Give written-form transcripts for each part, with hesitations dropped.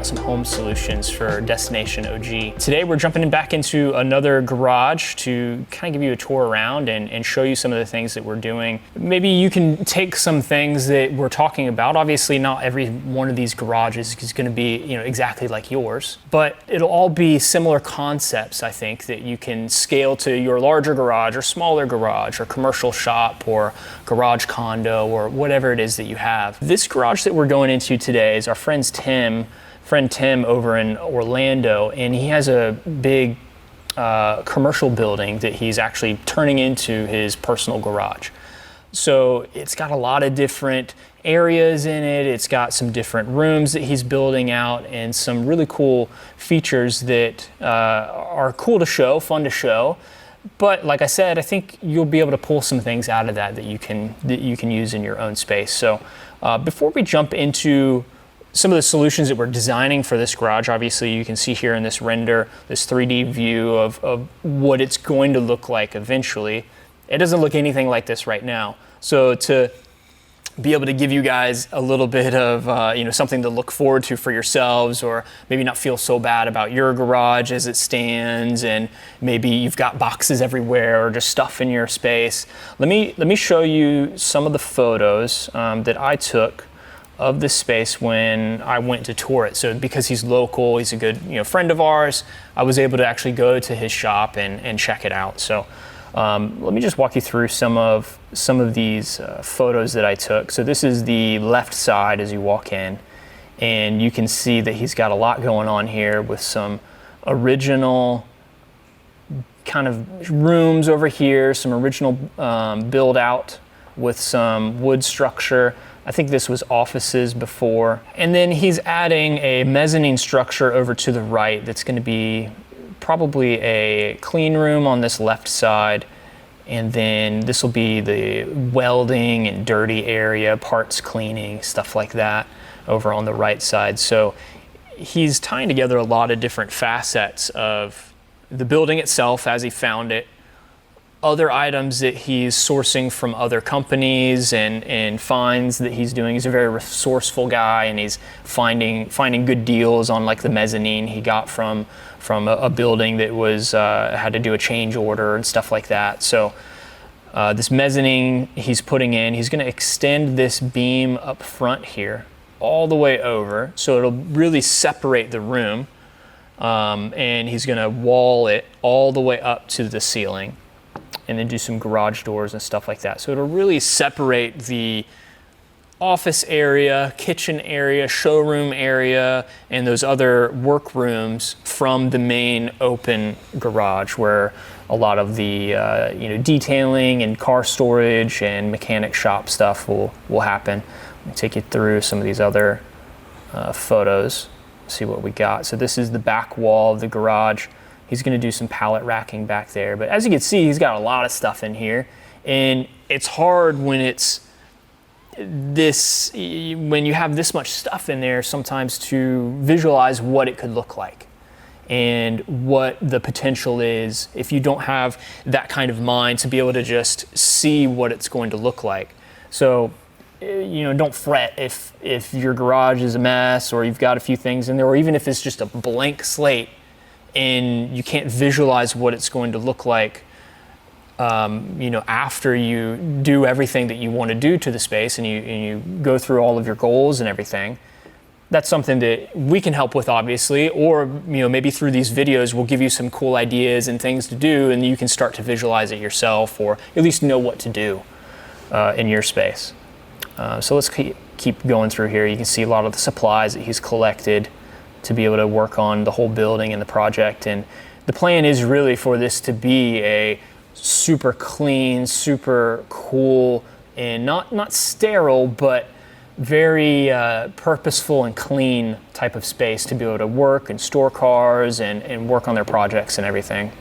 out some home solutions for Destination OG. Today we're jumping back into another garage to kind of give you a tour around and show you some of the things that we're doing. Maybe you can take some things that we're talking about. Obviously not every one of these garages is going to be, you know, exactly like yours, but it'll all be similar concepts, I think, that you can scale to your larger garage or smaller garage or commercial shop or garage condo or whatever it is that you have. This garage that we're going into today is our friend Tim over in Orlando, and he has a big commercial building that he's actually turning into his personal garage. So it's got a lot of different areas in it. It's got some different rooms that he's building out and some really cool features that are cool to show, fun to show. But like I said, I think you'll be able to pull some things out of that you can use in your own space. So before we jump into some of the solutions that we're designing for this garage, obviously you can see here in this render, this 3D view of what it's going to look like eventually. It doesn't look anything like this right now. So to be able to give you guys a little bit of something to look forward to for yourselves, or maybe not feel so bad about your garage as it stands, and maybe you've got boxes everywhere or just stuff in your space. Let me show you some of the photos that I took of this space when I went to tour it. So because he's local, he's a good friend of ours, I was able to actually go to his shop and check it out. So let me just walk you through some of these photos that I took. So this is the left side as you walk in, and you can see that he's got a lot going on here with some original kind of rooms over here, some original build out with some wood structure. I think this was offices before. And then he's adding a mezzanine structure over to the right that's going to be probably a clean room on this left side, and then this will be the welding and dirty area, parts cleaning, stuff like that over on the right side. So he's tying together a lot of different facets of the building itself as he found it, other items that he's sourcing from other companies and finds that he's doing. He's a very resourceful guy, and he's finding good deals on like the mezzanine he got from a building that was had to do a change order and stuff like that. So this mezzanine he's putting in, he's going to extend this beam up front here all the way over, so it'll really separate the room, and he's going to wall it all the way up to the ceiling, and then do some garage doors and stuff like that. So it'll really separate the office area, kitchen area, showroom area, and those other work rooms from the main open garage where a lot of the detailing and car storage and mechanic shop stuff will happen. I'll take you through some of these other photos, see what we got. So this is the back wall of the garage. He's going to do some pallet racking back there. But as you can see, he's got a lot of stuff in here. And it's hard when when you have this much stuff in there sometimes to visualize what it could look like and what the potential is if you don't have that kind of mind to be able to just see what it's going to look like. So, don't fret if your garage is a mess or you've got a few things in there, or even if it's just a blank slate and you can't visualize what it's going to look like, after you do everything that you want to do to the space and you go through all of your goals and everything. That's something that we can help with, obviously, or maybe through these videos we'll give you some cool ideas and things to do, and you can start to visualize it yourself, or at least know what to do in your space. So let's keep going through here. You can see a lot of the supplies that he's collected to be able to work on the whole building and the project. And the plan is really for this to be a super clean, super cool, and not sterile, but very purposeful and clean type of space to be able to work and store cars and work on their projects and everything.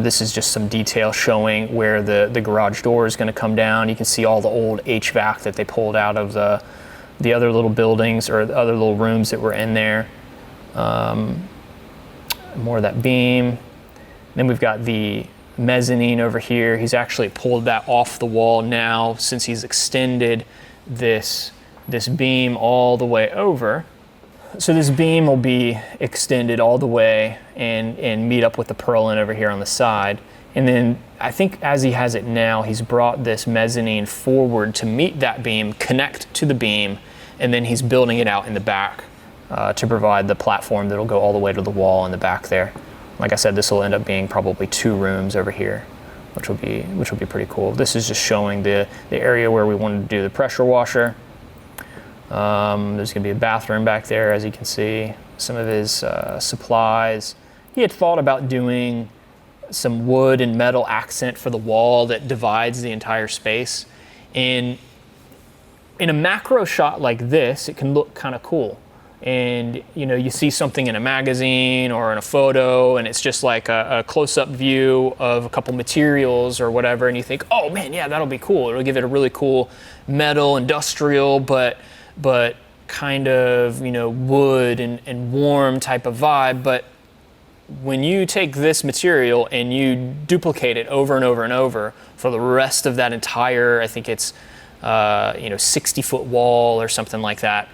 This is just some detail showing where the garage door is going to come down. You can see all the old HVAC that they pulled out of the other little buildings or the other little rooms that were in there. More of that beam. Then we've got the mezzanine over here. He's actually pulled that off the wall now since he's extended this this beam all the way over. So this beam will be extended all the way and meet up with the purlin over here on the side. And then I think as he has it now, he's brought this mezzanine forward to meet that beam, connect to the beam, and then he's building it out in the back to provide the platform that'll go all the way to the wall in the back there. Like I said, this will end up being probably 2 rooms over here, which will be pretty cool. This is just showing the area where we wanted to do the pressure washer. There's going to be a bathroom back there, as you can see. Some of his supplies. He had thought about doing some wood and metal accent for the wall that divides the entire space. And in a macro shot like this, it can look kind of cool. And you see something in a magazine or in a photo, and it's just like a close-up view of a couple materials or whatever, and you think, oh man, yeah, that'll be cool. It'll give it a really cool metal, industrial, but kind of wood and warm type of vibe. But when you take this material and you duplicate it over and over and over for the rest of that entire, I think it's 60-foot wall or something like that,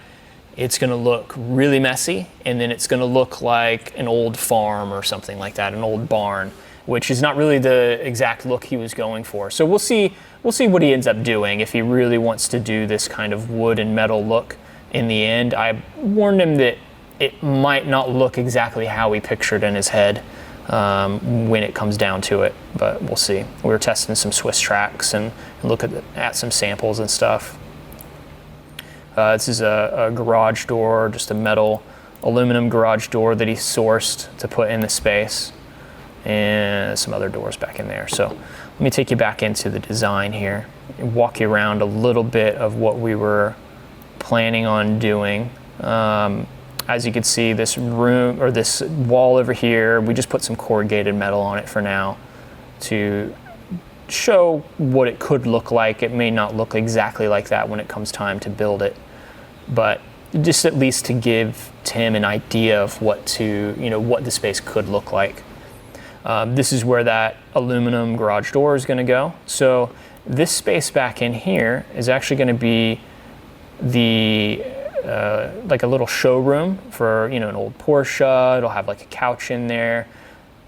it's going to look really messy, and then it's going to look like an old farm or something like that, an old barn, which is not really the exact look he was going for. So we'll see what he ends up doing if he really wants to do this kind of wood and metal look in the end. I warned him that it might not look exactly how he pictured in his head when it comes down to it, but we'll see. We were testing some Swiss tracks and looking at some samples and stuff. This is a garage door, just a metal aluminum garage door that he sourced to put in the space, and some other doors back in there. So let me take you back into the design here and walk you around a little bit of what we were planning on doing. As you can see, this room or this wall over here, we just put some corrugated metal on it for now to show what it could look like. It may not look exactly like that when it comes time to build it, but just at least to give Tim an idea of what the space could look like. This is where that aluminum garage door is going to go. So this space back in here is actually going to be like a little showroom for an old Porsche. It'll have like a couch in there.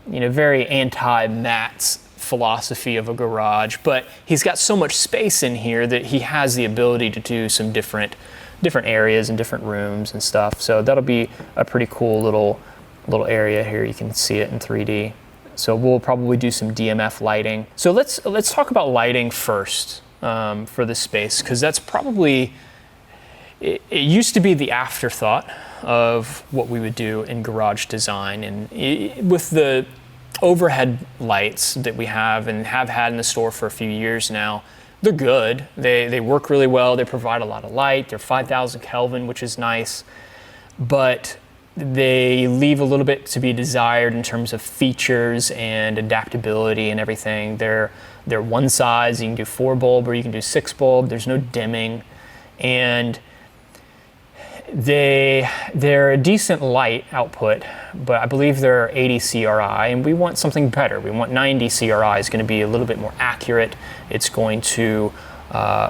Very anti-Matt's philosophy of a garage, but he's got so much space in here that he has the ability to do some different areas and different rooms and stuff. So that'll be a pretty cool little area here. You can see it in 3D. So we'll probably do some DMF lighting. So let's talk about lighting first for this space, because that's probably it used to be the afterthought of what we would do in garage design, and with the overhead lights that we have and have had in the store for a few years now, they're good. They work really well. They provide a lot of light. They're 5,000 Kelvin, which is nice, but they leave a little bit to be desired in terms of features and adaptability and everything. They're one size. You can do 4 bulb or you can do 6 bulb. There's no dimming, and they're a decent light output, but I believe they're 80 CRI, and we want something better. We want 90 CRI. Is going to be a little bit more accurate. It's going to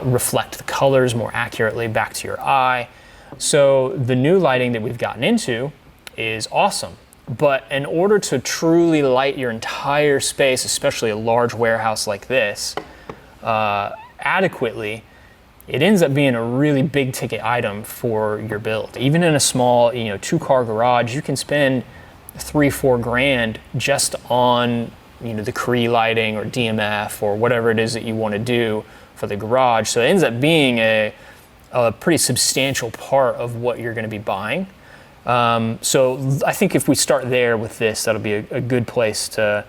reflect the colors more accurately back to your eye. So the new lighting that we've gotten into is awesome, but in order to truly light your entire space, especially a large warehouse like this, adequately, it ends up being a really big ticket item for your build. Even in a small, 2-car garage, you can spend $3-4 grand just on, the Cree lighting or DMF or whatever it is that you want to do for the garage. So it ends up being a pretty substantial part of what you're going to be buying. So I think if we start there with this, that'll be a good place to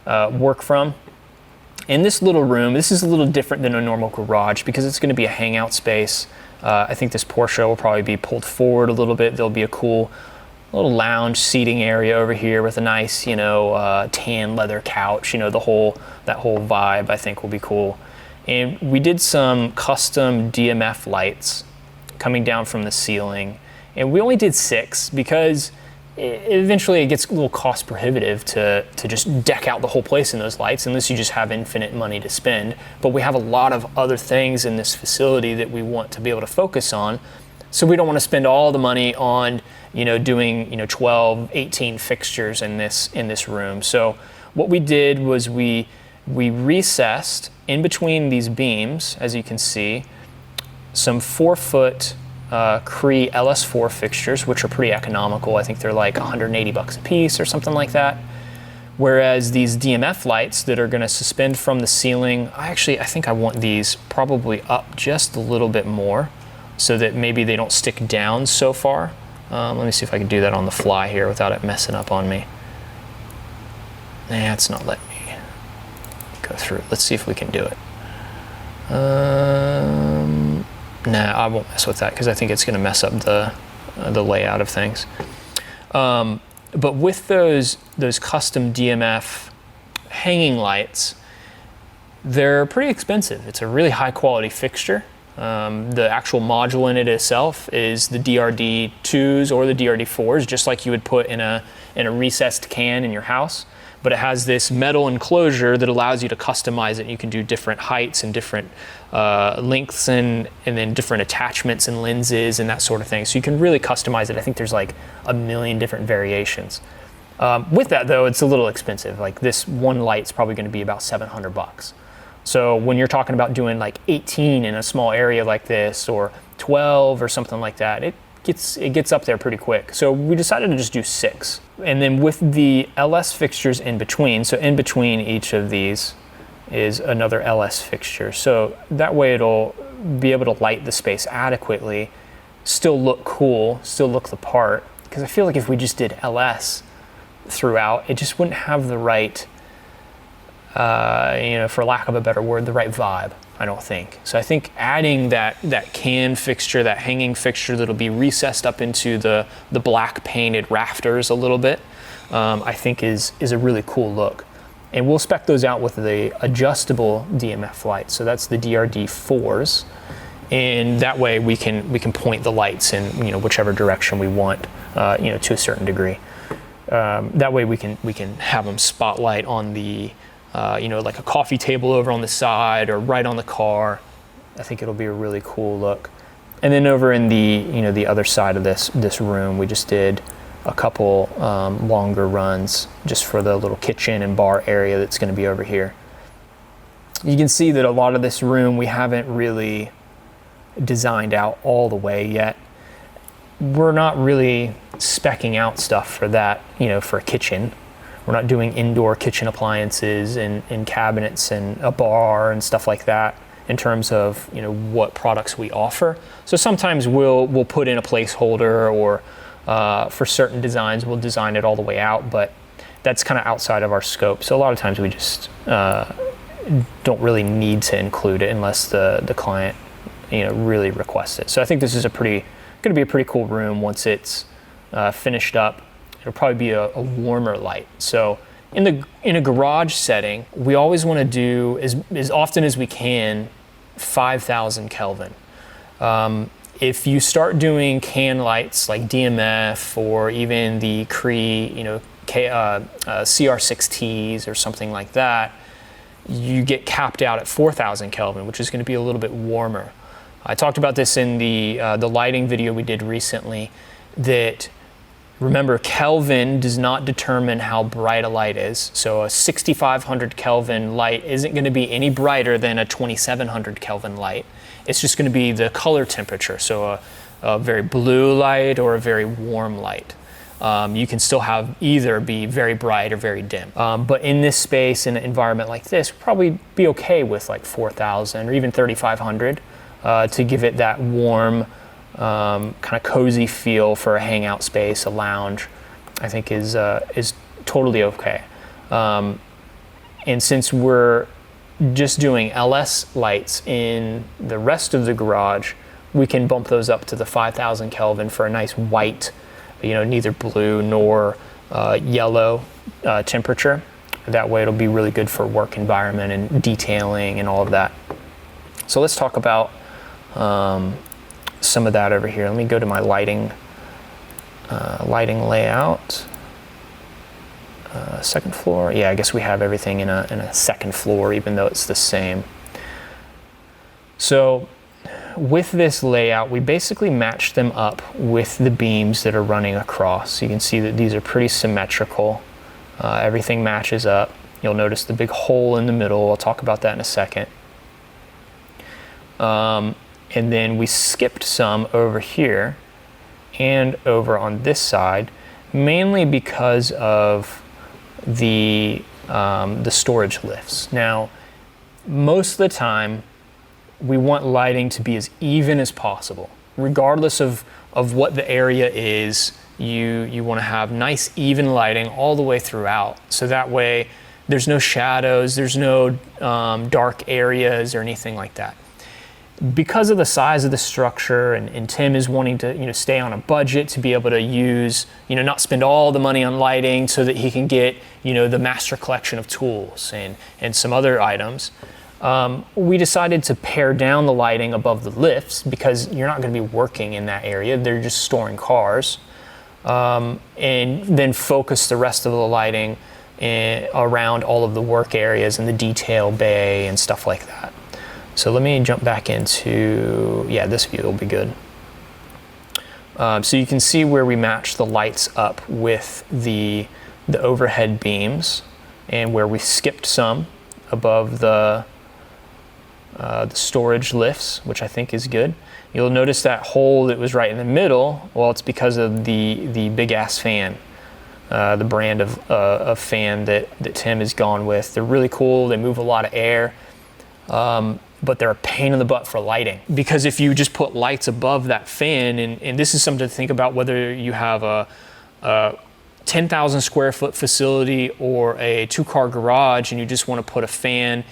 work from. In this little room, this is a little different than a normal garage because it's going to be a hangout space. I think this Porsche will probably be pulled forward a little bit. There'll be a cool little lounge seating area over here with a nice, tan leather couch. That whole vibe I think will be cool. And we did some custom DMF lights coming down from the ceiling, and we only did 6 because eventually it gets a little cost prohibitive to just deck out the whole place in those lights, unless you just have infinite money to spend. But we have a lot of other things in this facility that we want to be able to focus on. So we don't want to spend all the money on, doing, 12, 18 fixtures in this room. So what we did was we recessed in between these beams, as you can see, some 4-foot Cree LS4 fixtures, which are pretty economical. I think they're like $180 a piece or something like that. Whereas these DMF lights that are going to suspend from the ceiling, I think I want these probably up just a little bit more so that maybe they don't stick down so far. Let me see if I can do that on the fly here without it messing up on me. Nah, it's not letting me go through. Let's see if we can do it. Nah, I won't mess with that because I think it's going to mess up the layout of things. But with those custom DMF hanging lights, they're pretty expensive. It's a really high quality fixture. The actual module in it itself is the DRD2s or the DRD4s, just like you would put in a recessed can in your house. But it has this metal enclosure that allows you to customize it. You can do different heights and different lengths and then different attachments and lenses and that sort of thing. So you can really customize it. I think there's like a million different variations. With that though, it's a little expensive. Like this one light's probably going to be about $700. So when you're talking about doing like 18 in a small area like this, or 12 or something like that, it gets up there pretty quick. So we decided to just do 6. And then with the LS fixtures in between, so in between each of these is another LS fixture. So that way it'll be able to light the space adequately, still look cool, still look the part. Because I feel like if we just did LS throughout, it just wouldn't have the right, for lack of a better word, the right vibe, I don't think. So I think adding that can fixture, that hanging fixture that'll be recessed up into the black painted rafters a little bit, I think is a really cool look. And we'll spec those out with the adjustable DMF lights. So that's the DRD4s. And that way we can point the lights in whichever direction we want, to a certain degree. That way we can have them spotlight on the like a coffee table over on the side or right on the car. I think it'll be a really cool look. And then over in the other side of this room, we just did a couple longer runs just for the little kitchen and bar area that's going to be over here. You can see that a lot of this room we haven't really designed out all the way yet. We're not really speccing out stuff for that, for a kitchen. We're not doing indoor kitchen appliances and cabinets and a bar and stuff like that in terms of what products we offer. So sometimes we'll put in a placeholder, or for certain designs we'll design it all the way out, but that's kind of outside of our scope. So a lot of times we just don't really need to include it unless the client really requests it. So I think this is going to be a pretty cool room once it's finished up. It'll probably be a warmer light. So in a garage setting, we always want to do as often as we can 5,000 Kelvin. If you start doing can lights like DMF or even the Cree, CR6Ts or something like that, you get capped out at 4,000 Kelvin, which is going to be a little bit warmer. I talked about this in the lighting video we did recently, that remember, Kelvin does not determine how bright a light is. So a 6,500 Kelvin light isn't going to be any brighter than a 2,700 Kelvin light. It's just going to be the color temperature. So a very blue light or a very warm light. You can still have either be very bright or very dim. But in this space, in an environment like this, probably be okay with like 4,000 or even 3,500 to give it that warm, kind of cozy feel for a hangout space, a lounge, I think is totally okay. And since we're just doing LS lights in the rest of the garage, we can bump those up to the 5,000 Kelvin for a nice white, neither blue nor yellow temperature. That way it'll be really good for work environment and detailing and all of that. So let's talk about some of that over here. Let me go to my lighting lighting layout. Second floor. Yeah, I guess we have everything in a second floor, even though it's the same. So with this layout, we basically match them up with the beams that are running across. You can see that these are pretty symmetrical. Everything matches up. You'll notice the big hole in the middle. I'll talk about that in a second. And then we skipped some over here and over on this side, mainly because of the storage lifts. Now, most of the time, we want lighting to be as even as possible. Regardless of what the area is, you want to have nice even lighting all the way throughout. So that way there's no shadows, there's no dark areas or anything like that. Because of the size of the structure, and Tim is wanting to stay on a budget to be able to use, not spend all the money on lighting so that he can get the master collection of tools and some other items. We decided to pare down the lighting above the lifts because you're not going to be working in that area. They're just storing cars. And then focus the rest of the lighting around all of the work areas and the detail bay and stuff like that. So let me jump back into, this view will be good. So you can see where we match the lights up with the overhead beams, and where we skipped some above the storage lifts, which I think is good. You'll notice that hole that was right in the middle. Well, it's because of the big ass fan, the brand of fan that Tim has gone with. They're really cool. They move a lot of air, but they're a pain in the butt for lighting. Because if you just put lights above that fan, and this is something to think about whether you have a 10,000 square foot facility or a 2-car garage, and you just want to put a fan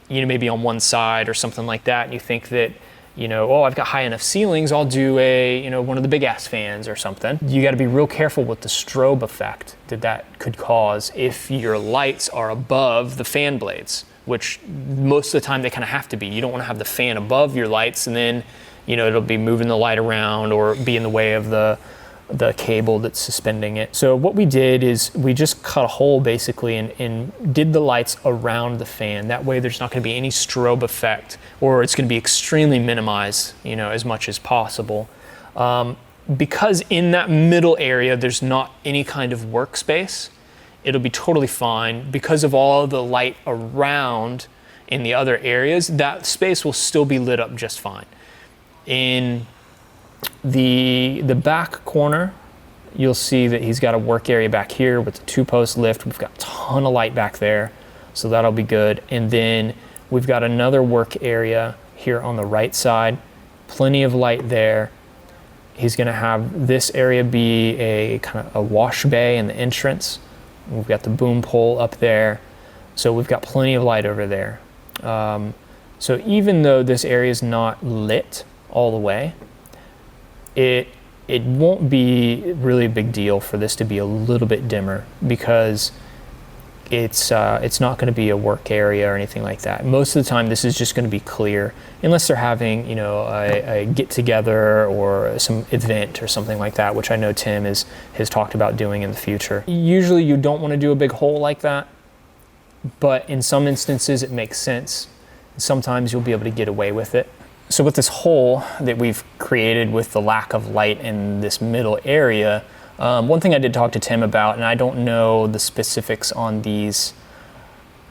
maybe on one side or something like that, and you think that, I've got high enough ceilings, I'll do one of the big ass fans or something. You got to be real careful with the strobe effect that could cause if your lights are above the fan blades, which most of the time they kind of have to be. You don't want to have the fan above your lights, and then, it'll be moving the light around or be in the way of the cable that's suspending it. So what we did is we just cut a hole basically and did the lights around the fan. That way there's not going to be any strobe effect, or it's going to be extremely minimized, as much as possible. Because in that middle area there's not any kind of workspace, it'll be totally fine. Because of all of the light around in the other areas, that space will still be lit up just fine. In the back corner, you'll see that he's got a work area back here with the 2-post lift. We've got a ton of light back there, so that'll be good. And then we've got another work area here on the right side, plenty of light there. He's going to have this area be a kind of a wash bay in the entrance. We've got the boom pole up there, so we've got plenty of light over there. So even though this area is not lit all the way, it won't be really a big deal for this to be a little bit dimmer, because it's not going to be a work area or anything like that. Most of the time this is just going to be clear, unless they're having a get together or some event or something like that, which I know Tim has talked about doing in the future. Usually you don't want to do a big hole like that, but in some instances it makes sense. Sometimes you'll be able to get away with it. So with this hole that we've created with the lack of light in this middle area, one thing I did talk to Tim about, and I don't know the specifics on these,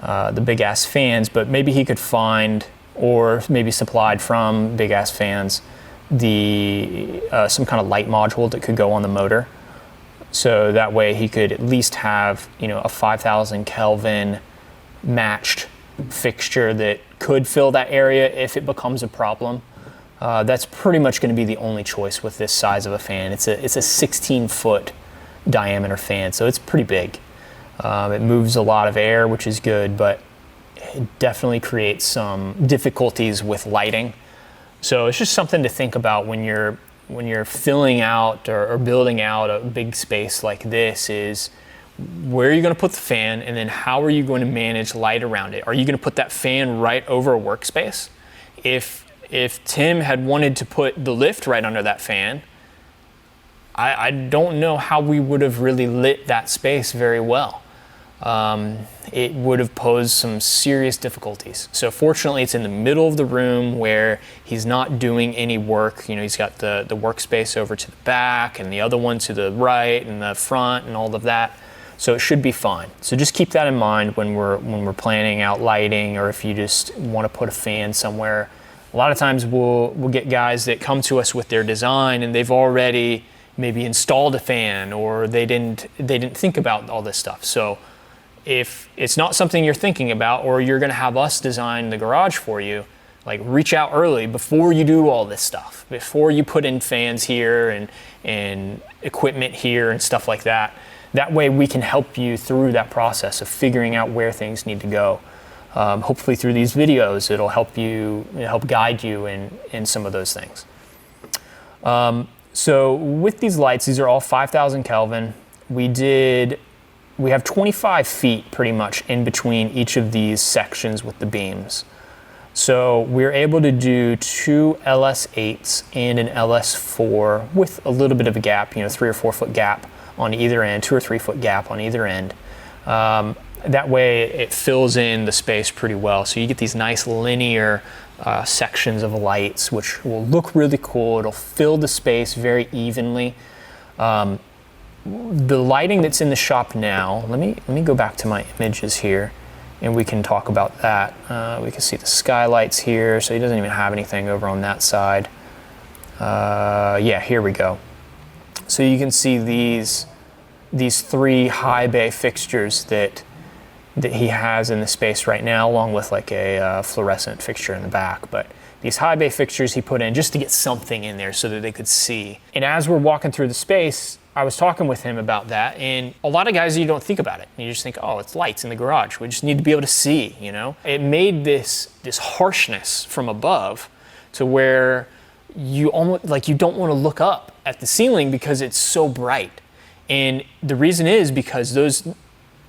the big ass fans, but maybe he could find, or maybe supplied from Big Ass Fans, some kind of light module that could go on the motor. So that way he could at least have, a 5,000 Kelvin matched fixture that could fill that area if it becomes a problem. That's pretty much going to be the only choice with this size of a fan. It's a 16-foot diameter fan, so it's pretty big. It moves a lot of air, which is good, but it definitely creates some difficulties with lighting. So it's just something to think about when you're filling out or building out a big space like this, is where are you going to put the fan, and then how are you going to manage light around it? Are you going to put that fan right over a workspace? If Tim had wanted to put the lift right under that fan, I don't know how we would have really lit that space very well. It would have posed some serious difficulties. So fortunately, it's in the middle of the room where he's not doing any work. You know, he's got the workspace over to the back and the other one to the right and the front and all of that. So it should be fine. So just keep that in mind when we're planning out lighting, or if you just want to put a fan somewhere. A lot of times we'll get guys that come to us with their design and they've already maybe installed a fan, or they didn't think about all this stuff. So if it's not something you're thinking about, or you're going to have us design the garage for you, like reach out early before you do all this stuff, before you put in fans here and equipment here and stuff like that. That way we can help you through that process of figuring out where things need to go. Hopefully through these videos, it'll help guide you in some of those things. So with these lights, these are all 5,000 Kelvin. We have 25 feet pretty much in between each of these sections with the beams. So we're able to do 2 LS8s and an LS4 with a little bit of a gap, 3 or 4 foot gap on either end, 2 or 3 foot gap on either end. That way it fills in the space pretty well. So you get these nice linear sections of lights, which will look really cool. It'll fill the space very evenly. The lighting that's in the shop now, let me go back to my images here and we can talk about that. We can see the skylights here, so he doesn't even have anything over on that side. Yeah, here we go. So you can see these 3 high bay fixtures that he has in the space right now, along with like a fluorescent fixture in the back. But these high bay fixtures he put in just to get something in there so that they could see. And as we're walking through the space, I was talking with him about that, and a lot of guys, you don't think about it. You just think, oh, it's lights in the garage. We just need to be able to see, It made this harshness from above to where you almost, like, you don't want to look up at the ceiling because it's so bright. And the reason is because those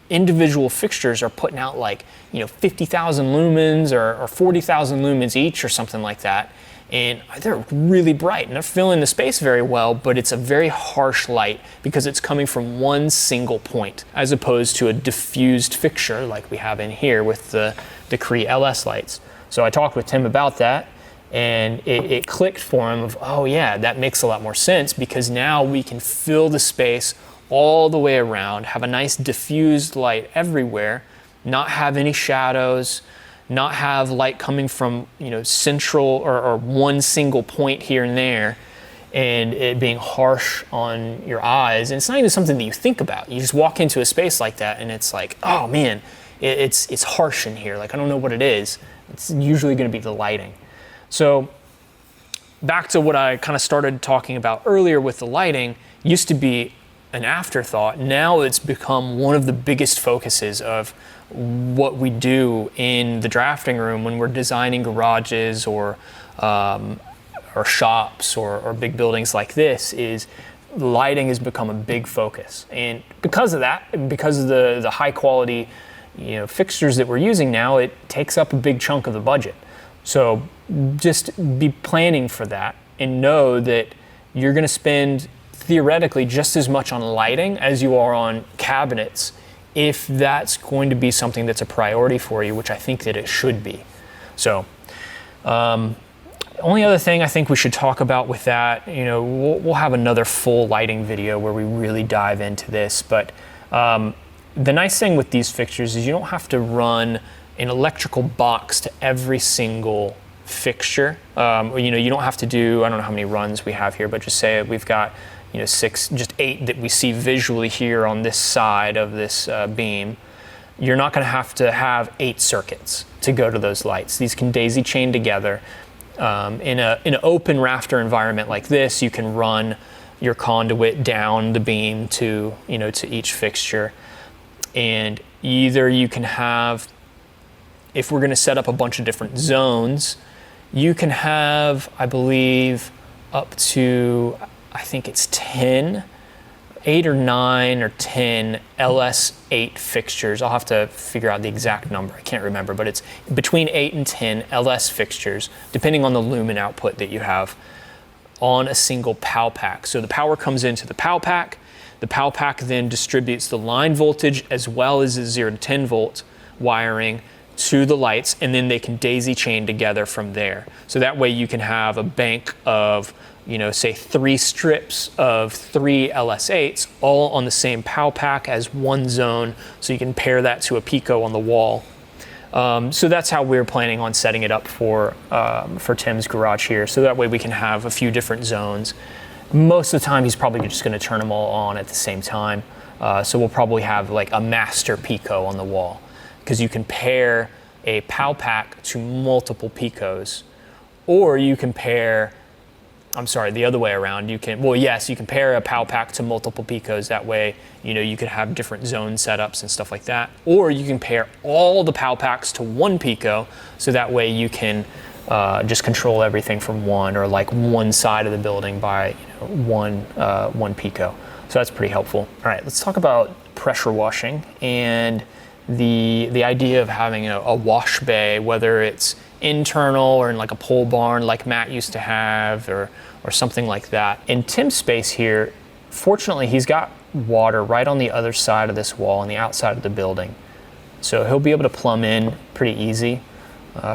individual fixtures are putting out like 50,000 lumens or 40,000 lumens each or something like that, and they're really bright and they're filling the space very well, but it's a very harsh light because it's coming from one single point as opposed to a diffused fixture like we have in here with the Cree LS lights. So I talked with Tim about that, and it clicked for him of, oh yeah, that makes a lot more sense, because now we can fill the space all the way around, have a nice diffused light everywhere, not have any shadows, not have light coming from central or one single point here and there, and it being harsh on your eyes. And it's not even something that you think about. You just walk into a space like that and it's like, oh man, it's harsh in here. Like, I don't know what it is. It's usually going to be the lighting. So back to what I kind of started talking about earlier with the lighting, used to be an afterthought. Now it's become one of the biggest focuses of what we do in the drafting room when we're designing garages or shops or big buildings like this. Is lighting has become a big focus, and because of that, because of the high quality fixtures that we're using now, it takes up a big chunk of the budget. So just be planning for that and know that you're going to spend theoretically just as much on lighting as you are on cabinets, if that's going to be something that's a priority for you, which I think that it should be. So only other thing I think we should talk about with that, we'll have another full lighting video where we really dive into this, but the nice thing with these fixtures is you don't have to run an electrical box to every single fixture. You don't have to do, I don't know how many runs we have here, but just say we've got 6, just 8 that we see visually here on this side of this beam. You're not going to have 8 circuits to go to those lights. These can daisy chain together. In an open rafter environment like this, you can run your conduit down the beam to each fixture. And either you can have, if we're going to set up a bunch of different zones, you can have, I believe, up to, I think it's 8 or 9 or 10 LS8 fixtures. I'll have to figure out the exact number. I can't remember, but it's between 8 and 10 LS fixtures, depending on the lumen output that you have, on a single POW pack. So the power comes into the POW pack. The POW pack then distributes the line voltage as well as the 0 to 10 volt wiring to the lights, and then they can daisy chain together from there. So that way you can have a bank of, say 3 strips of 3 LS8s all on the same POW pack as one zone, so you can pair that to a Pico on the wall. So that's how we're planning on setting it up for Tim's garage here. So that way we can have a few different zones. Most of the time he's probably just going to turn them all on at the same time. So we'll probably have like a master Pico on the wall, because you can pair a POW pack to multiple Picos, or you can pair, I'm sorry, the other way around. You can pair a POW pack to multiple Picos. That way, you could have different zone setups and stuff like that. Or you can pair all the POW packs to one Pico, so that way you can just control everything from one, or like one side of the building by one Pico. So that's pretty helpful. All right, let's talk about pressure washing and the idea of having a wash bay, whether it's internal or in like a pole barn like Matt used to have, or something like that. In Tim's space here, fortunately he's got water right on the other side of this wall on the outside of the building. So he'll be able to plumb in pretty easy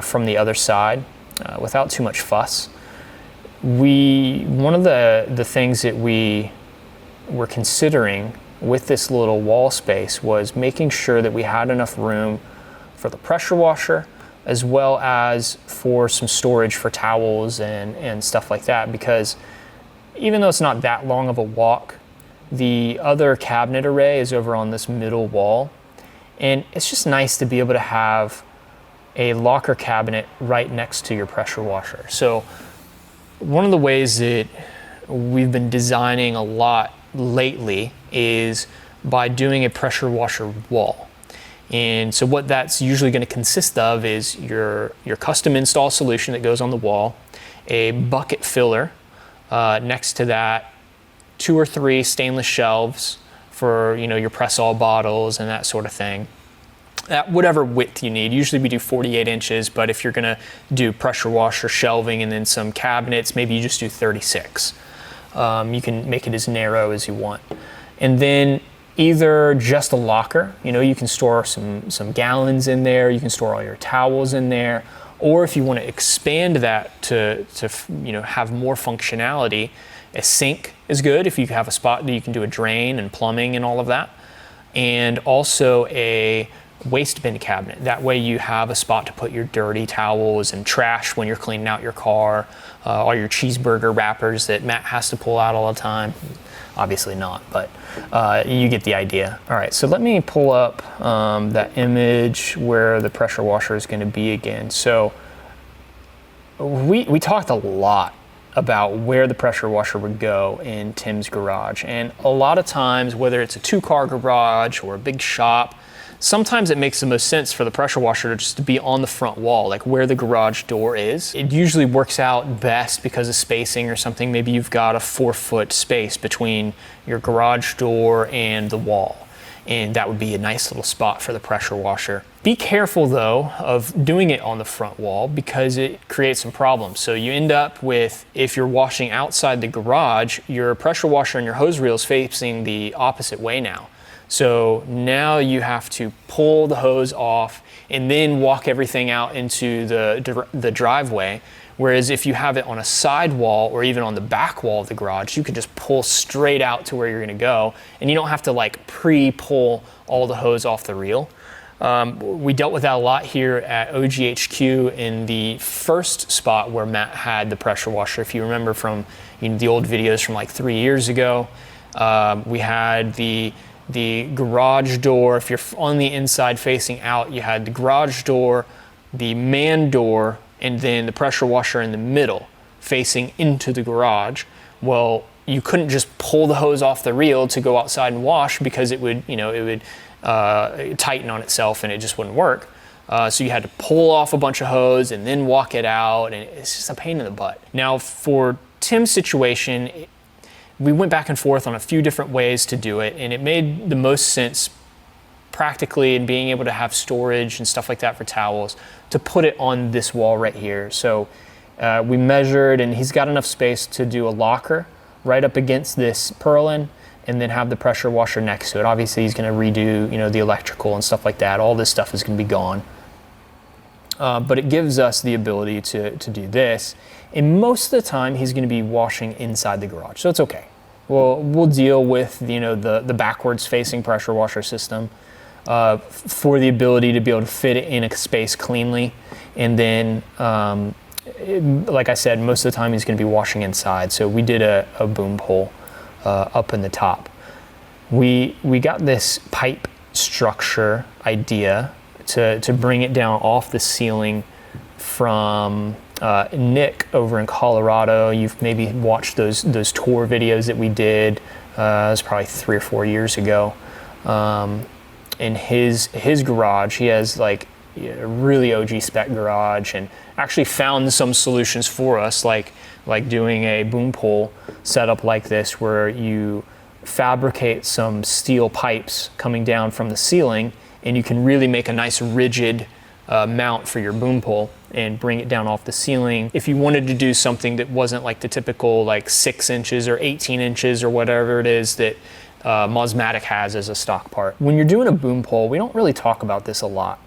from the other side without too much fuss. One of the things that we were considering with this little wall space was making sure that we had enough room for the pressure washer, as well as for some storage for towels and stuff like that, because even though it's not that long of a walk, the other cabinet array is over on this middle wall, and it's just nice to be able to have a locker cabinet right next to your pressure washer. So one of the ways that we've been designing a lot lately is by doing a pressure washer wall. And so what that's usually going to consist of is your custom install solution that goes on the wall, a bucket filler next to that, 2 or 3 stainless shelves for your press-all bottles and that sort of thing. At whatever width you need. Usually we do 48 inches, but if you're going to do pressure washer shelving and then some cabinets, maybe you just do 36. You can make it as narrow as you want. And then either just a locker, you can store some gallons in there, you can store all your towels in there, or if you want to expand that to have more functionality, a sink is good if you have a spot that you can do a drain and plumbing and all of that, and also a waste bin cabinet. That way you have a spot to put your dirty towels and trash when you're cleaning out your car, all your cheeseburger wrappers that Matt has to pull out all the time. Obviously not, but you get the idea. All right, so let me pull up that image where the pressure washer is going to be again. So we talked a lot about where the pressure washer would go in Tim's garage, and a lot of times, whether it's a 2-car garage or a big shop, sometimes it makes the most sense for the pressure washer just to be on the front wall, like where the garage door is. It usually works out best because of spacing or something. Maybe you've got a 4-foot space between your garage door and the wall, and that would be a nice little spot for the pressure washer. Be careful though of doing it on the front wall, because it creates some problems. So you end up with, if you're washing outside the garage, your pressure washer and your hose reel is facing the opposite way now. So now you have to pull the hose off and then walk everything out into the driveway. Whereas if you have it on a side wall or even on the back wall of the garage, you can just pull straight out to where you're gonna go, and you don't have to like pre-pull all the hose off the reel. We dealt with that a lot here at OGHQ in the first spot where Matt had the pressure washer. If you remember from the old videos from like 3 years ago, we had the garage door. If you're on the inside facing out, you had the garage door, the man door, and then the pressure washer in the middle facing into the garage. Well, you couldn't just pull the hose off the reel to go outside and wash, because it would tighten on itself and it just wouldn't work. So you had to pull off a bunch of hose and then walk it out, and it's just a pain in the butt. Now for Tim's situation, we went back and forth on a few different ways to do it, and it made the most sense practically in being able to have storage and stuff like that for towels to put it on this wall right here. So We measured, and he's got enough space to do a locker right up against this purlin, and then have the pressure washer next to it. Obviously, he's going to redo, you know, the electrical and stuff like that. All this stuff is going to be gone. But it gives us the ability to do this. And most of the time, he's going to be washing inside the garage, so it's okay. We'll deal with, you know, the backwards facing pressure washer system for the ability to be able to fit it in a space cleanly. And then, like I said, most of the time he's going to be washing inside. So we did a boom pole up in the top. We got this pipe structure idea to bring it down off the ceiling from Nick over in Colorado. You've maybe watched those tour videos that we did. It was probably 3 or 4 years ago. In his garage, he has like a really OG spec garage, and actually found some solutions for us, like doing a boom pole setup like this, where you fabricate some steel pipes coming down from the ceiling, and you can really make a nice rigid mount for your boom pole and bring it down off the ceiling. If you wanted to do something that wasn't like the typical like 6 inches or 18 inches or whatever it is that Mosmatic has as a stock part. When you're doing a boom pole, we don't really talk about this a lot,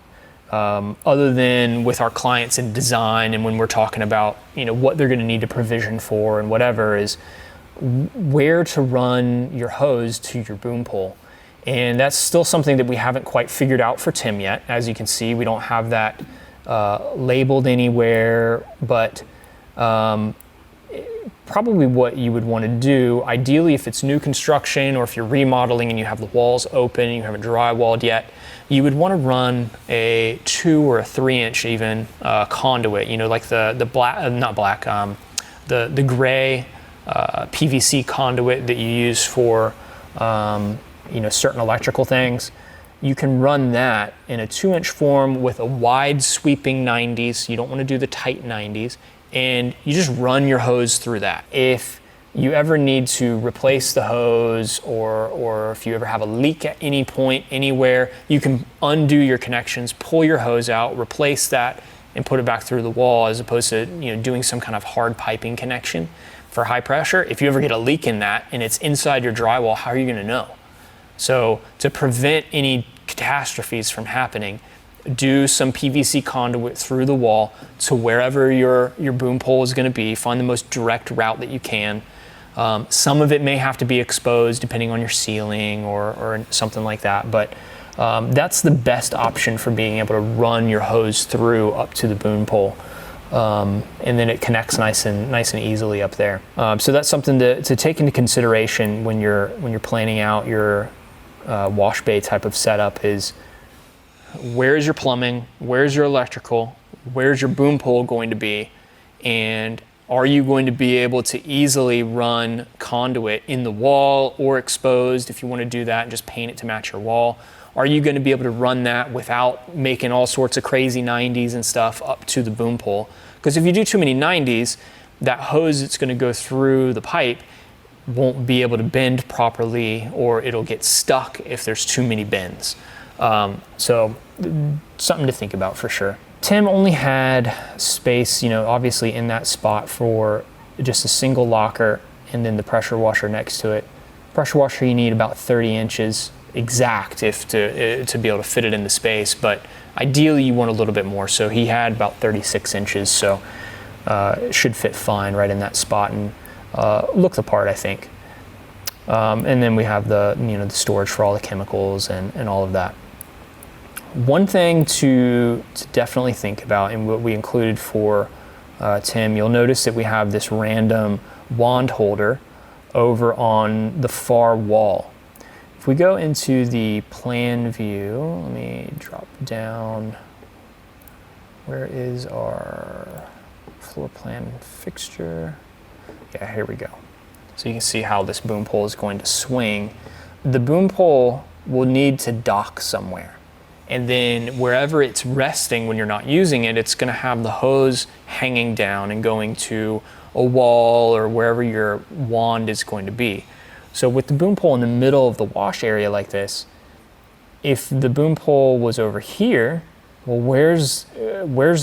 other than with our clients in design, and when we're talking about, you know, what they're going to need to provision for and whatever, is where to run your hose to your boom pole. And that's still something that we haven't quite figured out for Tim yet. As you can see, we don't have that labeled anywhere, but probably what you would want to do, ideally if it's new construction or if you're remodeling and you have the walls open and you haven't drywalled yet, you would want to run a 2 or a 3 inch even conduit, you know, like the black, not black, the gray PVC conduit that you use for, you know, certain electrical things. You can run that in a 2 inch form with a wide sweeping 90s. You don't want to do the tight 90s. And you just run your hose through that. If you ever need to replace the hose, or if you ever have a leak at any point, anywhere, you can undo your connections, pull your hose out, replace that, and put it back through the wall, as opposed to, you know, doing some kind of hard piping connection for high pressure. If you ever get a leak in that and it's inside your drywall, how are you going to know? So to prevent any catastrophes from happening, do some PVC conduit through the wall to wherever your boom pole is going to be. Find the most direct route that you can. Some of it may have to be exposed depending on your ceiling or something like that, but that's the best option for being able to run your hose through up to the boom pole. And then it connects nice and easily up there. So that's something to take into consideration when you're planning out your wash bay type of setup. Is where's your plumbing, where's your electrical, where's your boom pole going to be, and are you going to be able to easily run conduit in the wall or exposed if you want to do that and just paint it to match your wall? Are you going to be able to run that without making all sorts of crazy 90s and stuff up to the boom pole? Because if you do too many 90s, that hose that's going to go through the pipe won't be able to bend properly, or it'll get stuck if there's too many bends. So something to think about for sure. Tim only had space, you know, obviously in that spot for just a single locker and then the pressure washer next to it. Pressure washer, you need about 30 inches exact to be able to fit it in the space, but ideally you want a little bit more. So he had about 36 inches, so it should fit fine right in that spot and look the part, I think. And then we have the storage for all the chemicals and all of that. One thing to definitely think about, and what we included for Tim, you'll notice that we have this random wand holder over on the far wall. If we go into the plan view, let me drop down. Where is our floor plan fixture? Yeah, here we go. So you can see how this boom pole is going to swing. The boom pole will need to dock somewhere. And then wherever it's resting when you're not using it, it's going to have the hose hanging down and going to a wall or wherever your wand is going to be. So with the boom pole in the middle of the wash area like this, if the boom pole was over here, Well, where's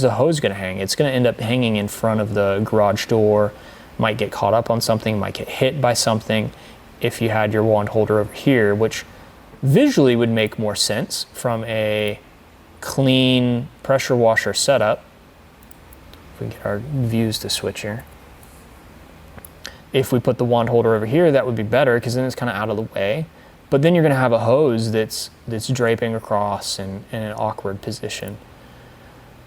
the hose going to hang? It's going to end up hanging in front of the garage door, might get caught up on something, might get hit by something if you had your wand holder over here, which visually would make more sense from a clean pressure washer setup. If we get our views to switch here. If we put the wand holder over here, that would be better because then it's kind of out of the way. But then you're going to have a hose that's draping across in an awkward position.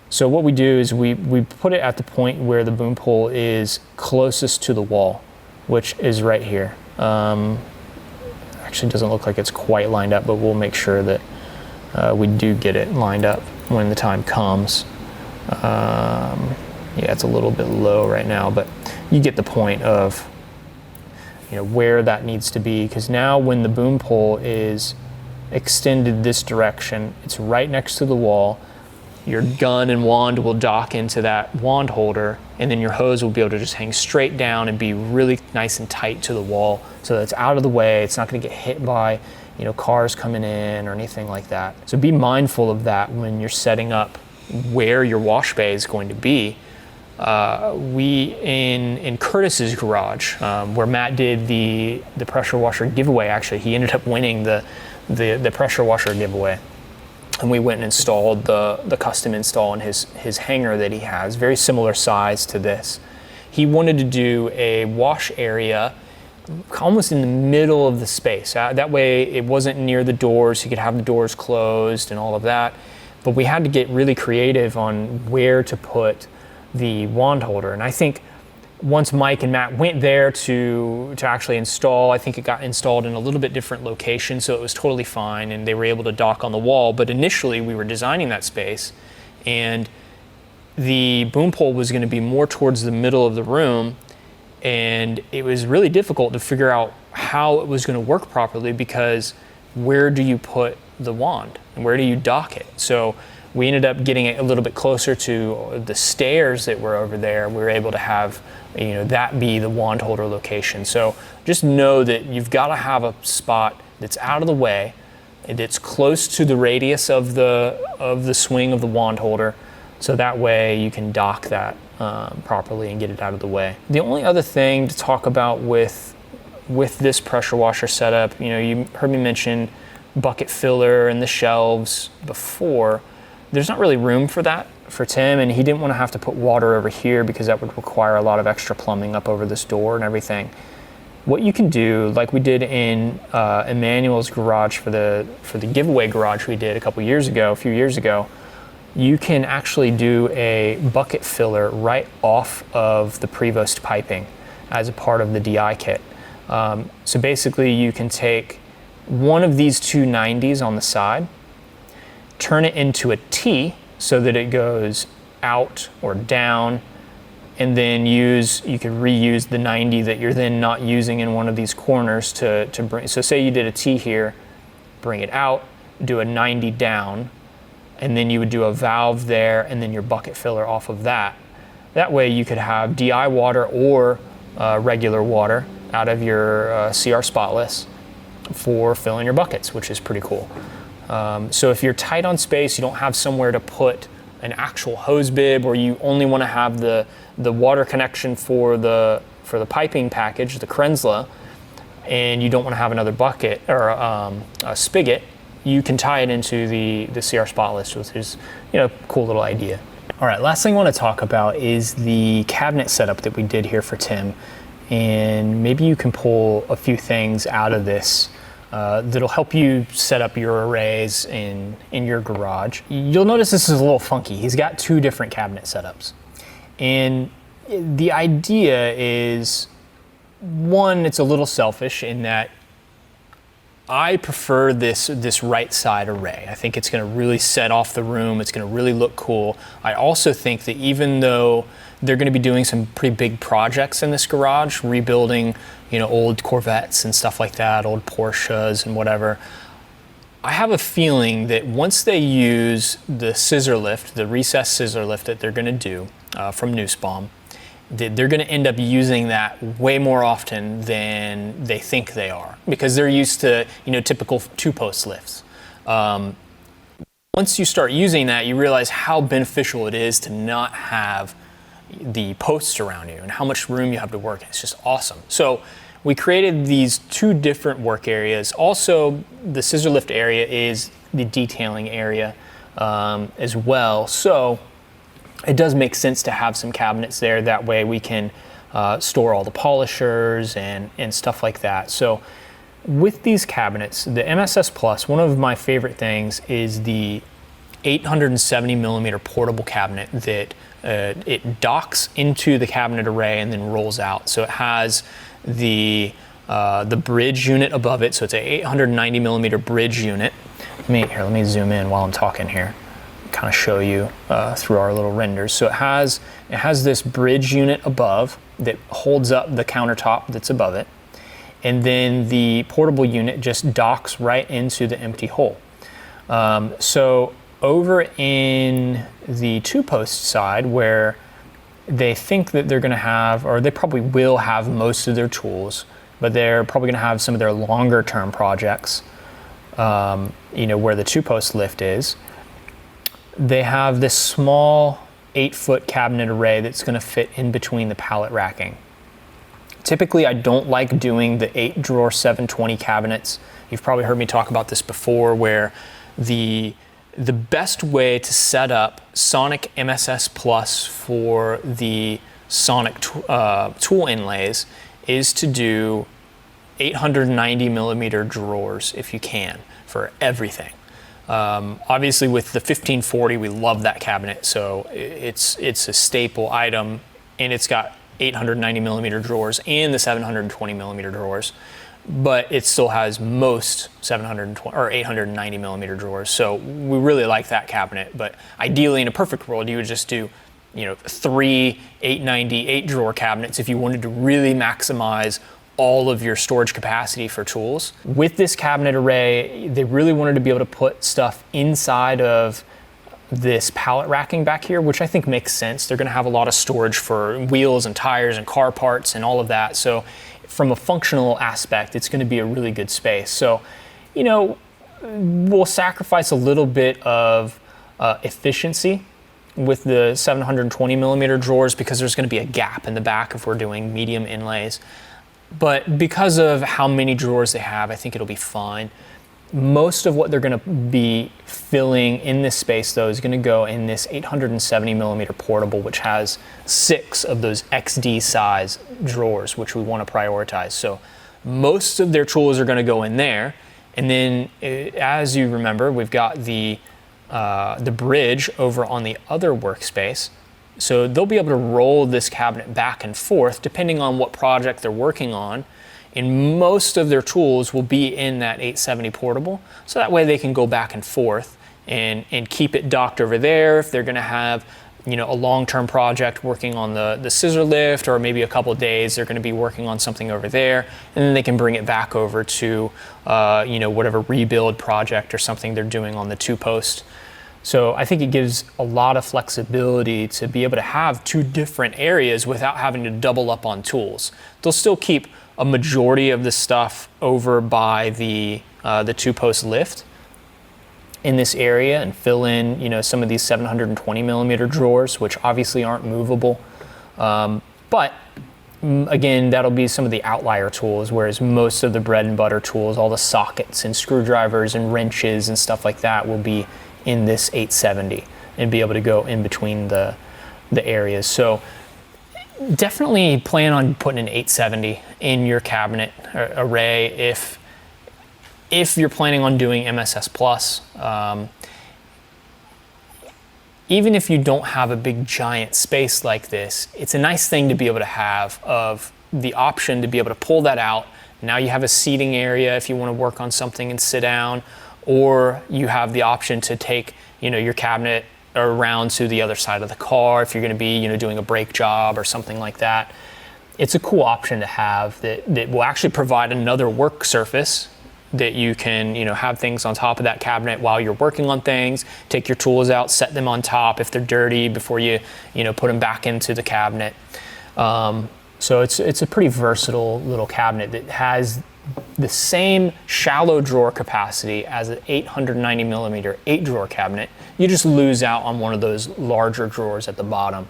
So what we do is we put it at the point where the boom pole is closest to the wall, which is right here. Actually doesn't look like it's quite lined up, but we'll make sure that we do get it lined up when the time comes. Yeah, it's a little bit low right now, but you get the point of where that needs to be, because now when the boom pole is extended this direction, it's right next to the wall. Your gun and wand will dock into that wand holder, and then your hose will be able to just hang straight down and be really nice and tight to the wall so that it's out of the way. It's not going to get hit by cars coming in or anything like that. So be mindful of that when you're setting up where your wash bay is going to be. We in Curtis's garage, where Matt did the pressure washer giveaway. Actually, he ended up winning the pressure washer giveaway, and we went and installed the custom install in his hanger that he has, very similar size to this. He wanted to do a wash area almost in the middle of the space. That way, it wasn't near the doors. He could have the doors closed and all of that. But we had to get really creative on where to put the wand holder. And I think once Mike and Matt went there to actually install, I think it got installed in a little bit different location, so it was totally fine and they were able to dock on the wall. But initially we were designing that space and the boom pole was going to be more towards the middle of the room, and it was really difficult to figure out how it was going to work properly, because where do you put the wand and where do you dock it? So we ended up getting it a little bit closer to the stairs that were over there. We were able to have that be the wand holder location. So just know that you've got to have a spot that's out of the way, that's close to the radius of the swing of the wand holder, so that way you can dock that properly and get it out of the way. The only other thing to talk about with this pressure washer setup, you heard me mention bucket filler and the shelves before. There's not really room for that for Tim, and he didn't want to have to put water over here because that would require a lot of extra plumbing up over this door and everything. What you can do, like we did in Emmanuel's garage for the giveaway garage we did a few years ago, you can actually do a bucket filler right off of the Prevost piping as a part of the DI kit. So basically you can take one of these two 90s on the side, turn it into a T so that it goes out or down, and then you could reuse the 90 that you're then not using in one of these corners to bring. So say you did a T here, bring it out, do a 90 down, and then you would do a valve there and then your bucket filler off of that. That way you could have DI water or regular water out of your CR Spotless for filling your buckets, which is pretty cool. So if you're tight on space, you don't have somewhere to put an actual hose bib, or you only want to have the water connection for the piping package, the Krensla, and you don't want to have another bucket or a spigot, you can tie it into the CR Spotless, which is a cool little idea. All right, last thing I want to talk about is the cabinet setup that we did here for Tim, and maybe you can pull a few things out of this that'll help you set up your arrays in your garage. You'll notice this is a little funky. He's got two different cabinet setups. And the idea is, one, it's a little selfish in that I prefer this right side array. I think it's going to really set off the room. It's going to really look cool. I also think that even though they're going to be doing some pretty big projects in this garage, rebuilding, old Corvettes and stuff like that, old Porsches and whatever, I have a feeling that once they use the scissor lift, the recessed scissor lift that they're going to do from Nussbaum, they're going to end up using that way more often than they think they are, because they're used to typical two-post lifts. Once you start using that, you realize how beneficial it is to not have the posts around you and how much room you have to work in. It's just awesome. So we created these 2 different work areas. Also, the scissor lift area is the detailing area as well. So it does make sense to have some cabinets there. That way we can store all the polishers and stuff like that. So with these cabinets, the MSS Plus, one of my favorite things is the 870 millimeter portable cabinet that it docks into the cabinet array and then rolls out. So it has the bridge unit above it. So it's an 890 millimeter bridge unit. Let me zoom in while I'm talking here, kind of show you through our little renders. So it has this bridge unit above that holds up the countertop that's above it. And then the portable unit just docks right into the empty hole. So over in the 2-post side, where they think that they're going to have, or they probably will have most of their tools, but they're probably going to have some of their longer term projects, where the 2-post lift is, they have this small 8-foot cabinet array that's going to fit in between the pallet racking. Typically, I don't like doing the 8-drawer 720 cabinets. You've probably heard me talk about this before, where the best way to set up Sonic MSS Plus for the Sonic tool inlays is to do 890 millimeter drawers if you can for everything. Obviously with the 1540, we love that cabinet, so it's a staple item, and it's got 890 millimeter drawers and the 720 millimeter drawers, but it still has most 720 or 890 millimeter drawers. So we really like that cabinet, but ideally in a perfect world, you would just do 3 890 8-drawer cabinets if you wanted to really maximize all of your storage capacity for tools. With this cabinet array, they really wanted to be able to put stuff inside of this pallet racking back here, which I think makes sense. They're going to have a lot of storage for wheels and tires and car parts and all of that. So from a functional aspect, it's going to be a really good space. So, we'll sacrifice a little bit of efficiency with the 720 millimeter drawers because there's going to be a gap in the back if we're doing medium inlays. But because of how many drawers they have, I think it'll be fine. Most of what they're going to be filling in this space, though, is going to go in this 870 millimeter portable, which has 6 of those XD size drawers, which we want to prioritize. So most of their tools are going to go in there. And then, as you remember, we've got the bridge over on the other workspace. So they'll be able to roll this cabinet back and forth depending on what project they're working on. And most of their tools will be in that 870 portable. So that way they can go back and forth and keep it docked over there. If they're going to have a long-term project working on the scissor lift, or maybe a couple of days they're going to be working on something over there, and then they can bring it back over to whatever rebuild project or something they're doing on the 2-post. So I think it gives a lot of flexibility to be able to have 2 different areas without having to double up on tools. They'll still keep a majority of the stuff over by the 2-post lift in this area and fill in some of these 720 millimeter drawers, which obviously aren't movable. But again, that'll be some of the outlier tools, whereas most of the bread and butter tools, all the sockets and screwdrivers and wrenches and stuff like that, will be in this 870 and be able to go in between the areas. So definitely plan on putting an 870 in your cabinet array if you're planning on doing MSS Plus. Even if you don't have a big giant space like this, it's a nice thing to be able to have, of the option to be able to pull that out. Now you have a seating area if you want to work on something and sit down, or you have the option to take your cabinet around to the other side of the car if you're going to be doing a brake job or something like that. It's a cool option to have that will actually provide another work surface that you can have things on top of that cabinet while you're working on things. Take your tools out, set them on top if they're dirty before you put them back into the cabinet. So it's a pretty versatile little cabinet that has the same shallow drawer capacity as an 890 millimeter 8-drawer cabinet. You just lose out on one of those larger drawers at the bottom.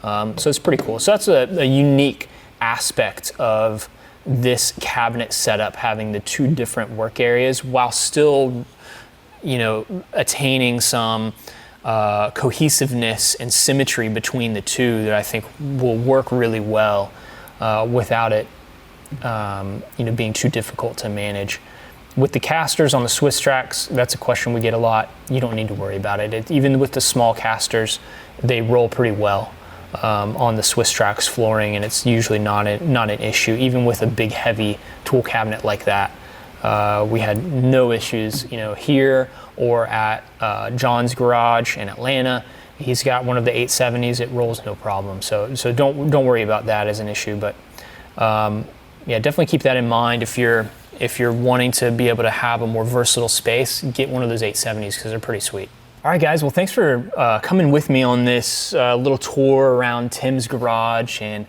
So it's pretty cool. So that's a unique aspect of this cabinet setup, having the two different work areas while still, attaining some cohesiveness and symmetry between the two that I think will work really well without it being too difficult to manage. With the casters on the Swiss tracks, that's a question we get a lot. You don't need to worry about it. Even with the small casters, they roll pretty well on the Swiss tracks flooring, and it's usually not an issue. Even with a big heavy tool cabinet like that, we had no issues here or at John's garage in Atlanta. He's got one of the 870s. It rolls no problem. So don't worry about that as an issue. But definitely keep that in mind if you're wanting to be able to have a more versatile space. Get one of those 870s because they're pretty sweet. All right, guys. Well, thanks for coming with me on this little tour around Tim's garage and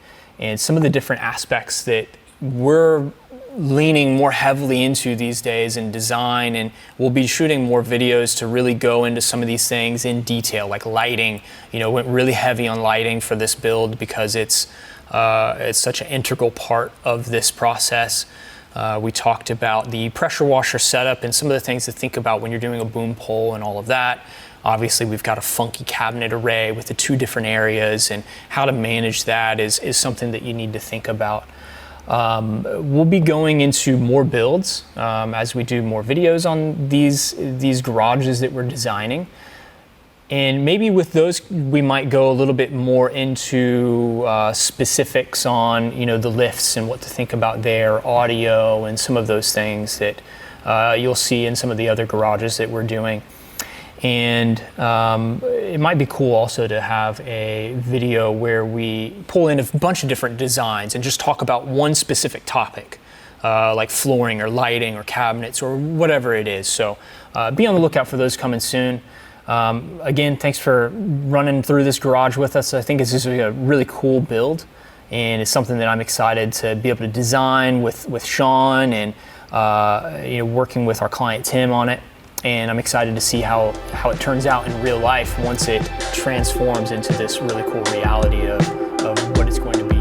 some of the different aspects that we're leaning more heavily into these days in design, and we'll be shooting more videos to really go into some of these things in detail, like lighting. Went really heavy on lighting for this build because it's such an integral part of this process. We talked about the pressure washer setup and some of the things to think about when you're doing a boom pole and all of that. Obviously, we've got a funky cabinet array with the two different areas, and how to manage that is something that you need to think about. We'll be going into more builds as we do more videos on these garages that we're designing. And maybe with those, we might go a little bit more into specifics on, the lifts and what to think about there, audio, and some of those things that you'll see in some of the other garages that we're doing. And it might be cool also to have a video where we pull in a bunch of different designs and just talk about one specific topic, like flooring or lighting or cabinets or whatever it is. So be on the lookout for those coming soon. Again, thanks for running through this garage with us. I think this is a really cool build, and it's something that I'm excited to be able to design with Sean and working with our client Tim on it. And I'm excited to see how it turns out in real life once it transforms into this really cool reality of what it's going to be.